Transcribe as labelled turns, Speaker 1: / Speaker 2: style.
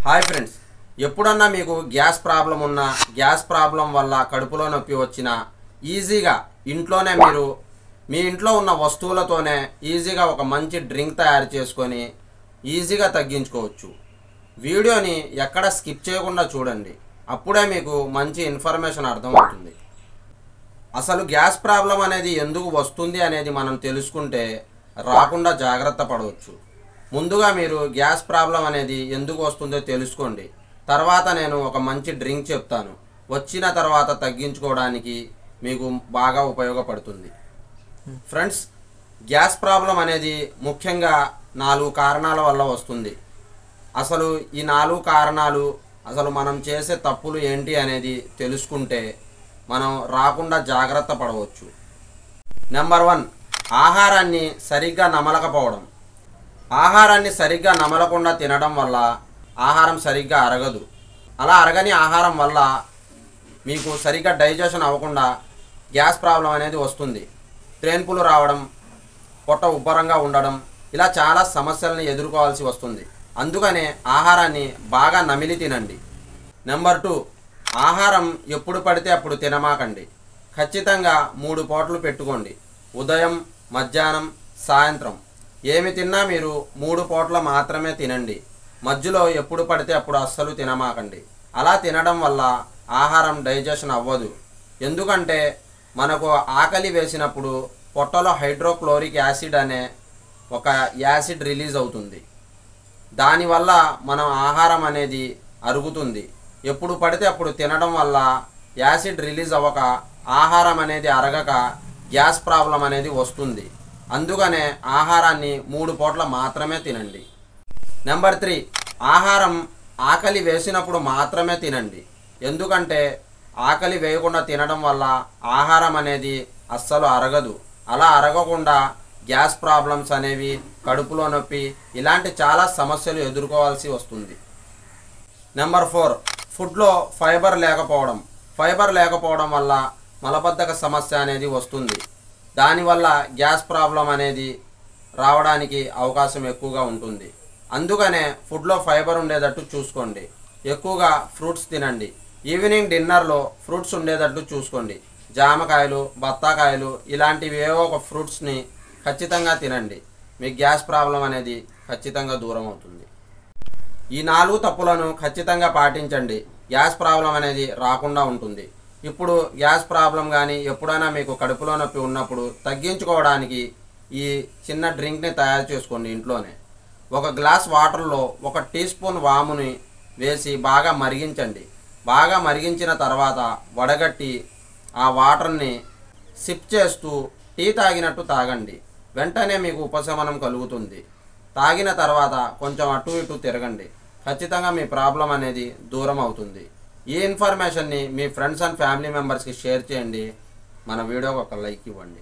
Speaker 1: Hi friends, ఎప్పుడన్నా మీకు gas problem ఉన్నా, గ్యాస్ ప్రాబ్లం వల్ల కడుపులో నొప్పి వచ్చినా ఈజీగా ఇంట్లోనే మీరు మీ ఇంట్లో ఉన్న వస్తువులతోనే ఈజీగా ఒక మంచి డ్రింక్ తయారు చేసుకొని ఈజీగా తగ్గించుకోవచ్చు. వీడియోని ఎక్కడ స్కిప్ చేయకుండా చూడండి, అప్పుడే మీకు మంచి ఇన్ఫర్మేషన్ అర్థమవుతుంది. అసలు గ్యాస్ ప్రాబ్లం అనేది ఎందుకు వస్తుంది అనేది మనం తెలుసుకుంటే రాకుండా జాగ్రత్త పడవచ్చు. ముందుగా మీరు గ్యాస్ ప్రాబ్లం అనేది ఎందుకు వస్తుందో తెలుసుకోండి. తర్వాత నేను ఒక మంచి డ్రింక్ చెప్తాను, వచ్చిన తర్వాత తగ్గించుకోవడానికి మీకు బాగా ఉపయోగపడుతుంది. ఫ్రెండ్స్, గ్యాస్ ప్రాబ్లం అనేది ముఖ్యంగా 4 కారణాల వల్ల వస్తుంది. అసలు ఈ 4 కారణాలు, అసలు మనం చేసే తప్పులు ఏంటి అనేది తెలుసుకుంటే మనం రాకుండా జాగ్రత్త పడవచ్చు. నెంబర్ 1, ఆహారాన్ని సరిగ్గా నమలకపోవడం. ఆహారాన్ని సరిగ్గా నమలకుండా తినడం వల్ల ఆహారం సరిగ్గా అరగదు. అలా అరగని ఆహారం వల్ల మీకు సరిగ్గా డైజెషన్ అవ్వకుండా గ్యాస్ ప్రాబ్లం అనేది వస్తుంది. త్రేన్పులు రావడం, పొట్ట ఉబ్బరంగా ఉండడం, ఇలా చాలా సమస్యలను ఎదుర్కోవాల్సి వస్తుంది. అందుకనే ఆహారాన్ని బాగా నమిలి తినండి. నెంబర్ 2, ఆహారం ఎప్పుడు పడితే అప్పుడు తినమాకండి. ఖచ్చితంగా 3 పూటలు పెట్టుకోండి. ఉదయం, మధ్యాహ్నం, సాయంత్రం ఏమి తిన్నా మీరు 3 పూటలు మాత్రమే తినండి. మధ్యలో ఎప్పుడు పడితే అప్పుడు అస్సలు తినమాకండి. అలా తినడం వల్ల ఆహారం డైజెషన్ అవ్వదు. ఎందుకంటే మనకు ఆకలి వేసినప్పుడు పొట్టలో హైడ్రోక్లోరిక్ యాసిడ్ అనే ఒక యాసిడ్ రిలీజ్ అవుతుంది. దానివల్ల మనం ఆహారం అనేది అరుగుతుంది. ఎప్పుడు పడితే అప్పుడు తినడం వల్ల యాసిడ్ రిలీజ్ అవ్వక ఆహారం అనేది అరగక గ్యాస్ ప్రాబ్లం అనేది వస్తుంది. అందుకనే ఆహారాన్ని 3 పూటలు మాత్రమే తినండి. నెంబర్ 3, ఆహారం ఆకలి వేసినప్పుడు మాత్రమే తినండి. ఎందుకంటే ఆకలి వేయకుండా తినడం వల్ల ఆహారం అనేది అస్సలు అరగదు. అలా అరగకుండా గ్యాస్ ప్రాబ్లమ్స్ అనేవి, కడుపులో నొప్పి, ఇలాంటి చాలా సమస్యలు ఎదుర్కోవాల్సి వస్తుంది. నెంబర్ 4, ఫుడ్లో ఫైబర్ లేకపోవడం. ఫైబర్ లేకపోవడం వల్ల మలబద్ధక సమస్య అనేది వస్తుంది. దానివల్ల గ్యాస్ ప్రాబ్లం అనేది రావడానికి అవకాశం ఎక్కువగా ఉంటుంది. అందుకనే ఫుడ్లో ఫైబర్ ఉండేటట్టు చూసుకోండి. ఎక్కువగా ఫ్రూట్స్ తినండి. ఈవినింగ్ డిన్నర్లో ఫ్రూట్స్ ఉండేటట్టు చూసుకోండి. జామకాయలు, బత్తాకాయలు, ఇలాంటివి ఏవో ఒక ఫ్రూట్స్ని ఖచ్చితంగా తినండి. మీ గ్యాస్ ప్రాబ్లం అనేది ఖచ్చితంగా దూరం అవుతుంది. ఈ 4 తప్పులను ఖచ్చితంగా పాటించండి. గ్యాస్ ప్రాబ్లం అనేది రాకుండా ఉంటుంది. ఇప్పుడు గ్యాస్ ప్రాబ్లం కానీ ఎప్పుడైనా మీకు కడుపులో నొప్పి ఉన్నప్పుడు తగ్గించుకోవడానికి ఈ చిన్న డ్రింక్ని తయారు చేసుకోండి ఇంట్లోనే. 1 గ్లాస్ వాటర్లో 1 టీ స్పూన్ వాముని వేసి బాగా మరిగించండి. బాగా మరిగించిన తర్వాత వడగట్టి ఆ వాటర్ని సిప్ చేస్తూ టీ తాగినట్టు తాగండి. వెంటనే మీకు ఉపశమనం కలుగుతుంది. తాగిన తర్వాత కొంచెం అటు ఇటు తిరగండి. ఖచ్చితంగా మీ ప్రాబ్లం అనేది దూరం అవుతుంది. ఈ ఇన్ఫర్మేషన్ని మీ ఫ్రెండ్స్ అండ్ ఫ్యామిలీ మెంబర్స్కి షేర్ చేయండి. మన వీడియోకి ఒక లైక్ ఇవ్వండి.